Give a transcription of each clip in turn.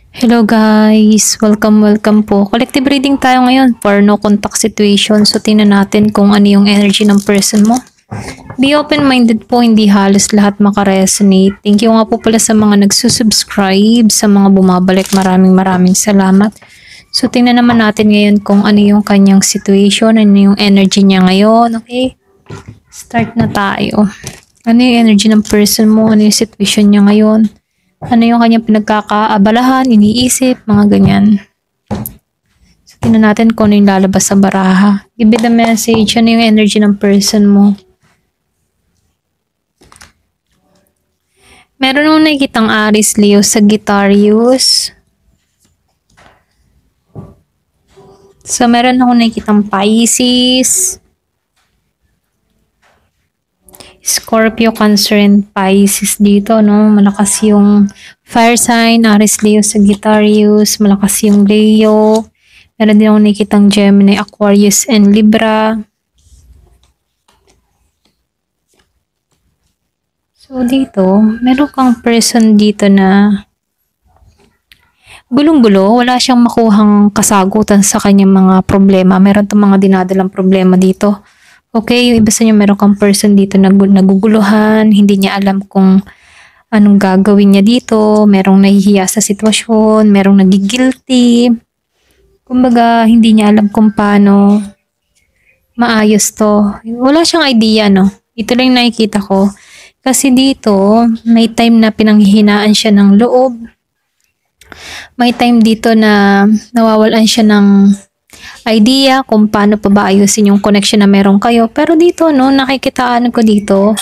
Hello guys! Welcome po. Collective reading tayo ngayon for no contact situation. So tingnan natin kung ano yung energy ng person mo. Be open-minded po, hindi halos lahat makaresonate. Thank you nga po pala sa mga nagsusubscribe, sa mga bumabalik. Maraming salamat. So tingnan naman natin ngayon kung ano yung kanyang situation, ano yung energy niya ngayon. Okay? Start na tayo. Ano yung energy ng person mo? Ano yung situation niya ngayon? Ano yung kanyang pinagkakaabalahan, iniisip, mga ganyan. So, tingnan natin kung ano yung lalabas sa baraha. Give it the message, ano yung energy ng person mo. Meron nung nakikitang Aries, Leo, Sagittarius. So, meron akong nakikitang Pisces, Scorpio, Cancer, and Pisces dito, no? Malakas yung fire sign, Aries, Leo, Sagittarius. Malakas yung Leo. Meron din akong nakikitang Gemini, Aquarius, and Libra. So, dito, meron kang person dito na gulong-gulo. Wala siyang makuhang kasagutan sa kanyang mga problema. Meron itong mga dinadalang problema dito. Okay, yung iba sa inyo, meron kang person dito na naguguluhan, hindi niya alam kung anong gagawin niya dito, merong nahihiya sa sitwasyon, merong nagigilty. Kumbaga, hindi niya alam kung paano maayos to. Wala siyang idea, no? Ito lang nakikita ko. Kasi dito, may time na pinanghihinaan siya ng loob. May time dito na nawawalan siya ng idea kung paano pa ba ayusin yung connection na meron kayo. Pero dito, no, nakikitaan ko dito,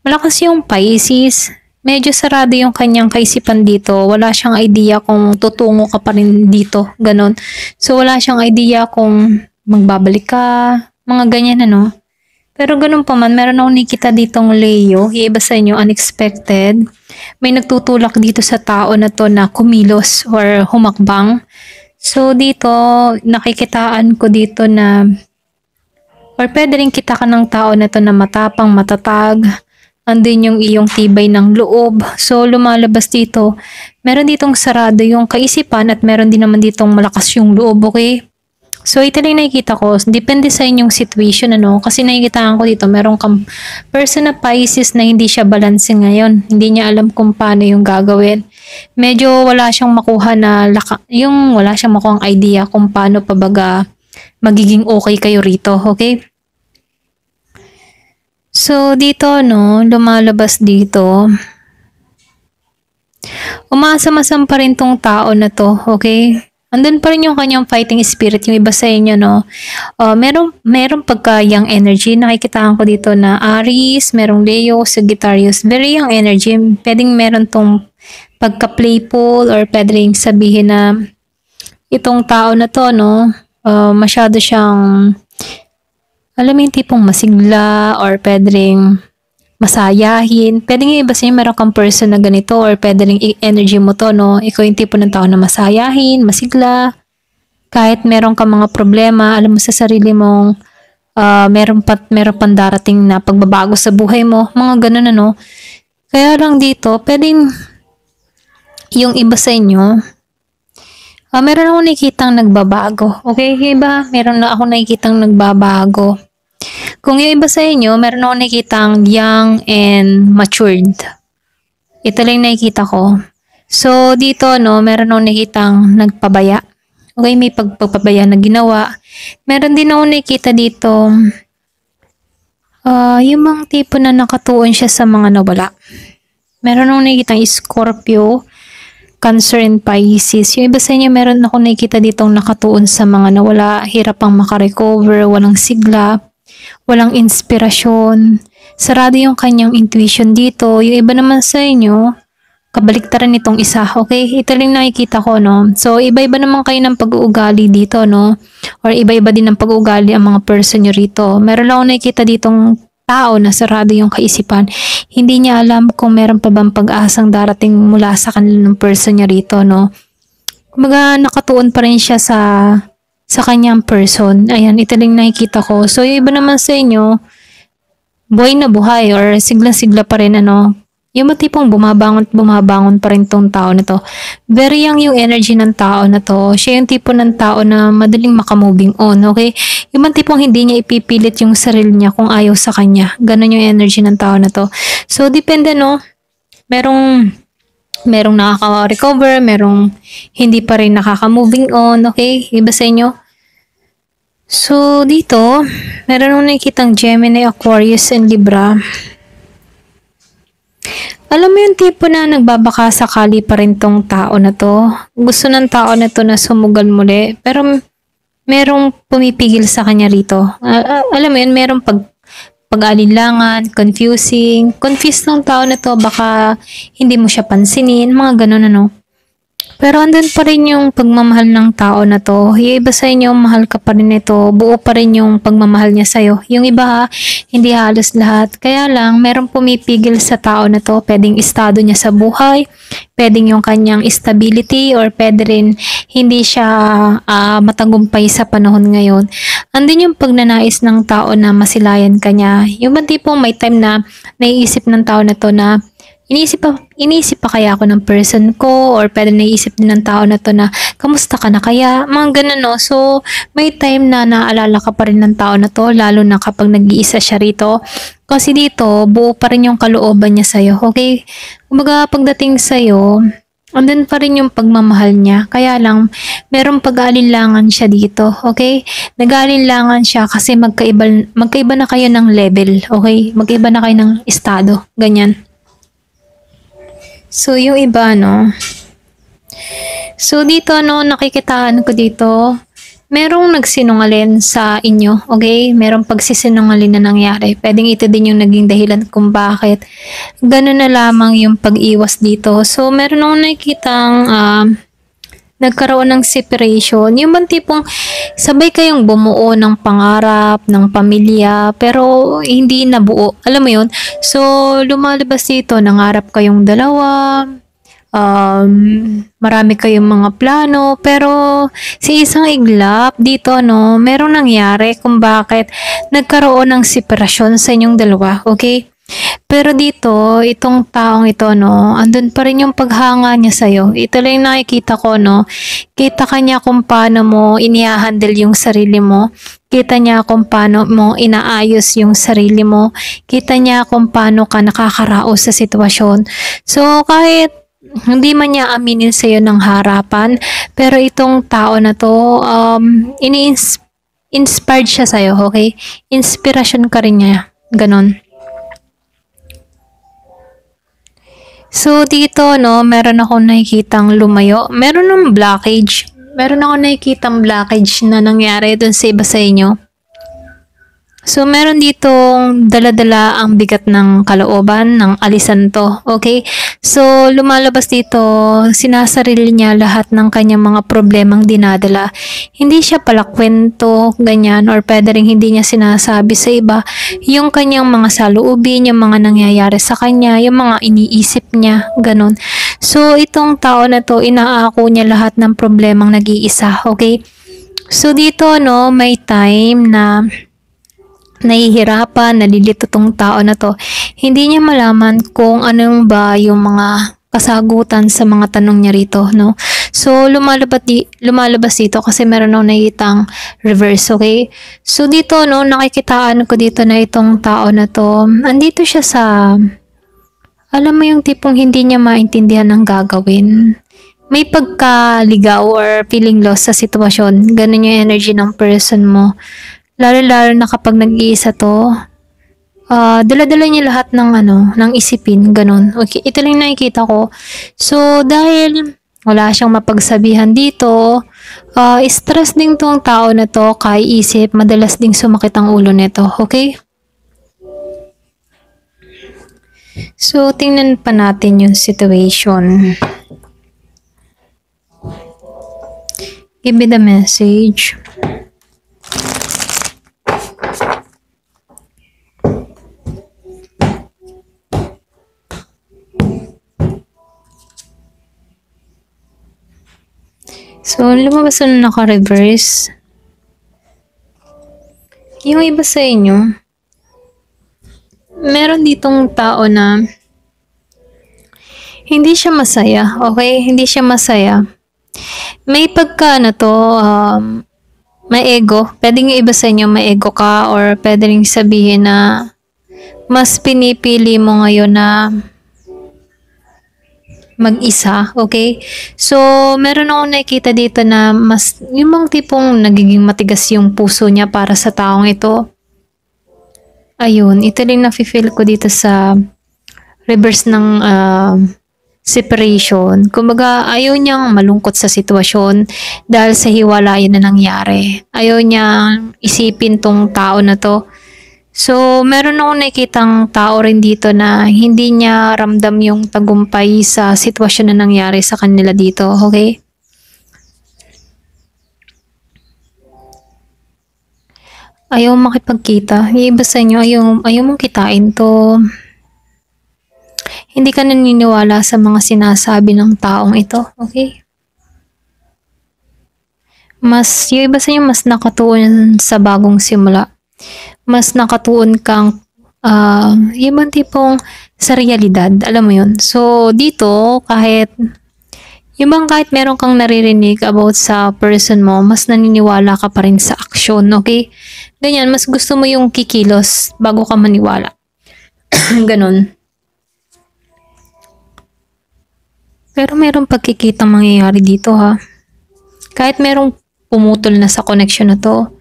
malakas yung Pisces. Medyo sarado yung kanyang kaisipan dito. Wala siyang idea kung tutungo ka pa rin dito. Ganon. So, wala siyang idea kung magbabalik ka. Mga ganyan, ano. Pero ganun pa man, meron akong nakikita ditong Leo. Yung iba sa inyo, unexpected. May nagtutulak dito sa tao na to na kumilos or humakbang. So, dito, nakikitaan ko dito na or pwede rin kita ka ng tao na to na matapang, matatag. Andun yung iyong tibay ng loob. So, lumalabas dito. Meron ditong sarado yung kaisipan at meron din naman ditong malakas yung loob, okay? So, ito lang nakikita ko. Depende sa inyong situation, ano? Kasi nakikitaan ko dito, meron kang person na Pisces na hindi siya balancing ngayon. Hindi niya alam kung paano yung gagawin. Medyo wala siyang makuha na wala siyang makuhang idea kung paano pa baga magiging okay kayo rito, okay? So, dito, no, lumalabas dito. Umaasam-asam pa rin tong tao na to, okay? Andun pa rin yung kanyang fighting spirit, yung iba sa inyo, no? Meron pagka young energy. Nakikitaan ko dito na Aries, merong Leo, Sagittarius. Very young energy. Pwedeng meron tong pagka-playful or pwedeng sabihin na itong tao na to, no? Masyado siyang, alam mo yung tipong masigla or pwedeng masayahin. Pwede nga iba sa'yo meron kang person na ganito or pwede rin energy mo to, no? Ikaw yung tipo ng tao na masayahin, masigla. Kahit meron kang mga problema, alam mo sa sarili mong meron pang darating na pagbabago sa buhay mo. Mga ganun, ano? Kaya lang dito, pwedeng yung iba sa inyo, meron akong nakikitang nagbabago. Okay, iba? Meron na akong nakikitang nagbabago. Kung yung iba sa inyo, meron akong nakikitang young and matured. Ito lang nakikita ko. So, dito, no, meron akong nakikitang nagpabaya. Okay, may pagpapabaya na ginawa. Meron din akong nakikita dito, yung mga tipo na nakatuon siya sa mga nawala. Meron akong nakikitang Scorpio, Cancer, and Pisces. Yung iba sa inyo, meron akong nakikita ditong nakatuon sa mga nawala, hirap pang makarecover, walang sigla, walang inspirasyon. Sarado yung kanyang intuition dito. Yung iba naman sa inyo, kabaliktaran nitong isa. Okay? Ito lang nakikita ko, no? So, iba-iba naman kayo ng pag-uugali dito, no? Or iba-iba din ng pag-uugali ang mga person nyo rito. Meron lang ako nakikita ditong tao na sarado yung kaisipan. Hindi niya alam kung meron pa bang pag-asang darating mula sa kanilang person niya rito, no? Kumbaga, nakatuon pa rin siya sa kanyang person. Ayan, ito lang nakikita ko. So, yung iba naman sa inyo, buhay na buhay or sigla-sigla pa rin, ano. Yung tipong bumabangon at bumabangon pa rin tong tao na to. Very young yung energy ng tao na to. Siya yung tipo ng tao na madaling makamoving on, okay? Yung tipong hindi niya ipipilit yung sarili niya kung ayaw sa kanya. Ganon yung energy ng tao na to. So, depende, no? Merong nakaka-recover, merong hindi pa rin nakaka-moving on, okay? Iba sa inyo. So, dito, meron nung nakikitang Gemini, Aquarius, and Libra. Alam mo yung tipo na nagbabaka sakali pa rin tong tao na to. Gusto ng tao na to na sumugal muli. Pero merong pumipigil sa kanya rito. Alam mo yun, merong pag-alinlangan, confusing. Confused ng tao na to, baka hindi mo siya pansinin, mga ganun ano. Pero andun pa rin yung pagmamahal ng tao na to. Yung iba sa inyo, mahal ka pa rin ito. Buo pa rin yung pagmamahal niya sa'yo. Yung iba, hindi halos lahat. Kaya lang, merong pumipigil sa tao na to. Pwedeng estado niya sa buhay. Pwedeng yung kanyang stability. Or pwede rin hindi siya matagumpay sa panahon ngayon. Andun yung pagnanais ng tao na masilayan kanya. Yung ba tipong may time na naiisip ng tao na to na Inisip pa kaya ako ng person ko, or pwede naisip din ng tao na to na kamusta ka na kaya, mga ganun no. So may time na naalala ka pa rin ng tao na to, lalo na kapag nag-iisa siya rito, kasi dito buo pa rin yung kalooban niya sa'yo, okay? Kumbaga pagdating sa'yo, andun pa rin yung pagmamahal niya. Kaya lang, merong pag-aalinlangan siya dito, okay? Nag-aalinlangan siya kasi magkaiba na kayo ng level, okay? Magkaiba na kayo ng estado, ganyan. So, yung iba, no? So, dito, no, nakikitaan ko dito, merong nagsinungaling sa inyo, okay? Merong pagsisinungaling na nangyari. Pwedeng ito din yung naging dahilan kung bakit. Ganun na lamang yung pag-iwas dito. So, meron akong nakikitang nagkaroon ng separation. Yung bang tipong sabay kayong bumuo ng pangarap, ng pamilya, pero hindi nabuo. Alam mo yun? So, lumalabas dito, nangarap kayong dalawa, marami kayong mga plano, pero sa isang iglap dito, no, merong nangyari kung bakit nagkaroon ng separasyon sa inyong dalawa, okay? Pero dito, itong taong ito, no, andun pa rin yung paghanga niya sa'yo. Ito lang yung nakikita ko, no. Kita kanya kung paano mo inihahandle yung sarili mo. Kita niya kung paano mo inaayos yung sarili mo. Kita niya kung paano ka nakakaraos sa sitwasyon. So, kahit hindi man niya aminin sa'yo ng harapan, pero itong tao na to, inspired siya sa'yo, okay? Inspiration ka rin niya. Ganon. So, dito, no, meron akong nakikitang lumayo. Meron ng blockage. Meron akong nakikitang blockage na nangyari dun sa iba sa inyo. So, meron ditong dala-dala ang bigat ng kalooban, ng alisan to. Okay? So, lumalabas dito, sinasarili niya lahat ng kanyang mga problemang dinadala. Hindi siya palakwento, ganyan, or pwede rin hindi niya sinasabi sa iba yung kanyang mga saloobin, yung mga nangyayari sa kanya, yung mga iniisip niya, ganun. So, itong tao na to, inaako niya lahat ng problemang nag-iisa. Okay? So, dito, no, may time na nahihirapan, nalilito tong tao na to. Hindi niya malaman kung anong ba yung mga kasagutan sa mga tanong niya rito, no? So, lumalabas dito kasi meron akong nakikitang reverse, okay? So, dito, no, nakikitaan ko dito na itong tao na to, andito siya sa, alam mo yung tipong hindi niya maintindihan ang gagawin. May pagkaligaw or feeling lost sa sitwasyon. Ganun yung energy ng person mo. Lalo-lalo na kapag nag-iisa to, dala-dala niya lahat ng ng isipin, ganun. Okay, ito lang nakikita ko. So, dahil wala siyang mapagsabihan dito, stress din tong tao na to, kaiisip, madalas ding sumakit ang ulo nito, okay? So, tingnan pa natin yung situation. Give me the message. So, lumabas na naka-reverse. Yung iba sa inyo, meron ditong tao na Hindi siya masaya, okay? Hindi siya masaya. May pagka na to, may ego. Pwedeng yung iba sa inyo may ego ka or pwede rin sabihin na mas pinipili mo ngayon na mag-isa, okay? So, meron akong nakikita dito na mas, yung mga tipong nagiging matigas yung puso niya para sa taong ito. Ayun, ito rin nafe-feel ko dito sa reverse ng separation. Kumbaga, ayaw niyang malungkot sa sitwasyon dahil sa hiwalayan na nangyari. Ayaw niyang isipin tong tao na to. So, meron akong nakikitang tao rin dito na hindi niya ramdam yung tagumpay sa sitwasyon na nangyari sa kanila dito. Okay? Ayaw makipagkita. Yung iba sa inyo, ayaw mong kitain to. Hindi ka naniniwala sa mga sinasabi ng taong ito, okay? Yung iba sa inyo, mas nakatuon sa bagong simula. Mas nakatuon kang, yung bang tipong sa realidad, alam mo yun? So, dito, kahit meron kang naririnig about sa person mo, mas naniniwala ka pa rin sa aksyon, okay? Ganyan, mas gusto mo yung kikilos bago ka maniwala. Ganon. Pero merong pagkikitang mangyayari dito ha. Kahit merong pumutol na sa connection na to,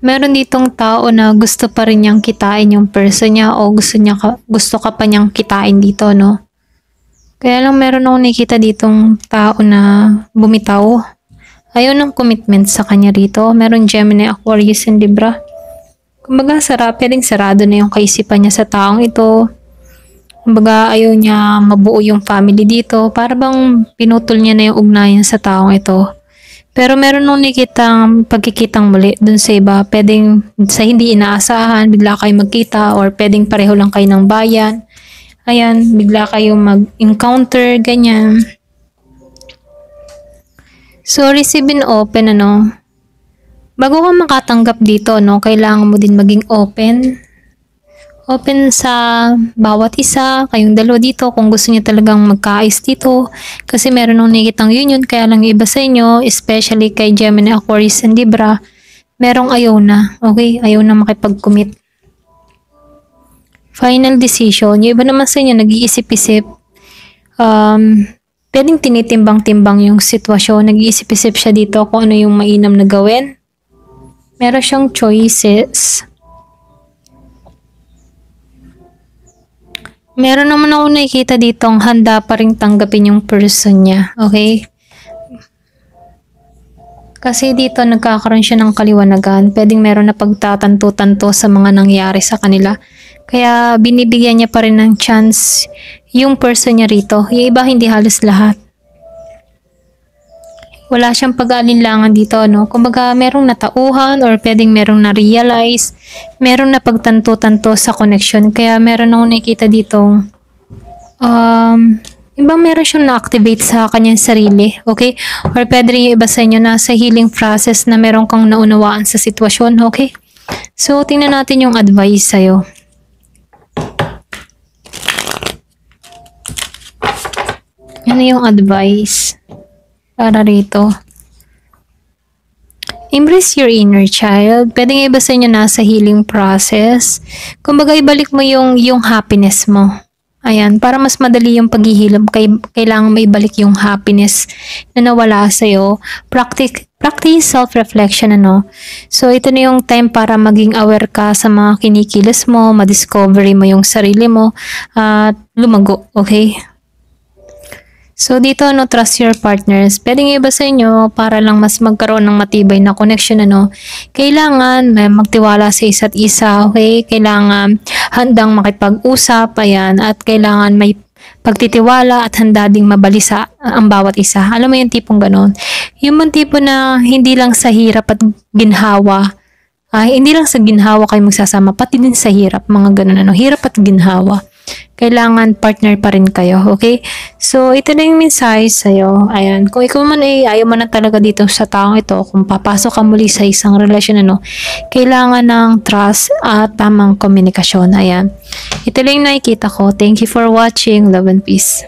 meron ditong tao na gusto pa rin niyang kitain yung person niya o gusto ka pa niyang kitain dito, no? Kaya lang meron akong nakikita ditong tao na bumitaw. Ayaw ng commitment sa kanya rito. Meron Gemini, Aquarius, and Libra. Kumbaga, pwedeng sarado na yung kaisipan niya sa taong ito. Kumbaga, ayaw niya mabuo yung family dito. Para bang pinutol niya na yung ugnayan sa taong ito. Pero meron nung nakikitang pagkikitang muli dun sa iba. Pwedeng sa hindi inaasahan, bigla kayo magkita or pwedeng pareho lang kayo ng bayan. Ayan, bigla kayo mag-encounter, ganyan. So, receive and open, bago ka makatanggap dito, kailangan mo din maging open. Open sa bawat isa, kayong dalawa dito, kung gusto niyo talagang magkaayos dito. Kasi meron nung nakikitang union, kaya lang iba sa inyo, especially kay Gemini, Aquarius, and Libra, merong ayaw na, okay? Ayaw na makipag-commit. Final decision. Yung iba naman sa inyo, nag-iisip-isip. Pwedeng tinitimbang-timbang yung sitwasyon. Nag-iisip-isip siya dito kung ano yung mainam na gawin. Meron siyang choices. Meron naman ako nakikita dito ang handa pa rin tanggapin yung person niya. Okay? Kasi dito nagkakaroon siya ng kaliwanagan. Pwedeng meron na pagtatanto-tanto sa mga nangyari sa kanila. Kaya binibigyan niya pa rin ng chance yung person niya rito. Yung iba hindi halos lahat. Wala siyang pag-aalinlangan dito, Kumbaga merong natauhan or pwedeng merong na-realize. Merong na pagtanto-tanto sa connection. Kaya meron akong nakikita dito. Ibang meron siyang na-activate sa kanyang sarili, okay? Or pwede rin yung iba sa inyo na sa healing process na meron kang naunawaan sa sitwasyon, okay? So, tingnan natin yung advice sa'yo. Ano yung advice para rito? Embrace your inner child. Pwede nga iba sa inyo nasa healing process. Kumbaga, ibalik mo yung happiness mo. Ayan, para mas madali yung paghihilom, kailangan maibalik yung happiness na nawala sa'yo. Practice self-reflection, So, ito na yung time para maging aware ka sa mga kinikilos mo, madiscovery mo yung sarili mo, at lumago, okay? So, dito, trust your partners. Pwedeng iba sa inyo para lang mas magkaroon ng matibay na connection, Kailangan magtiwala sa isa't isa, okay? Kailangan handang makipag-usap, ayan, at kailangan may pagtitiwala at handa ding mabalisa ang bawat isa. Alam mo yung tipong ganon? Yung tipo na hindi lang sa hirap at ginhawa, hindi lang sa ginhawa kayo magsasama, pati din sa hirap, mga ganon, hirap at ginhawa. Kailangan partner pa rin kayo, okay? So, ito na yung mensahe sa'yo. Ayan, kung ikaw man ay ayaw mo na talaga dito sa taong ito, kung papasok ka muli sa isang relasyon, kailangan ng trust at tamang komunikasyon. Ayan. Ito lang yung nakikita ko. Thank you for watching. Love and peace.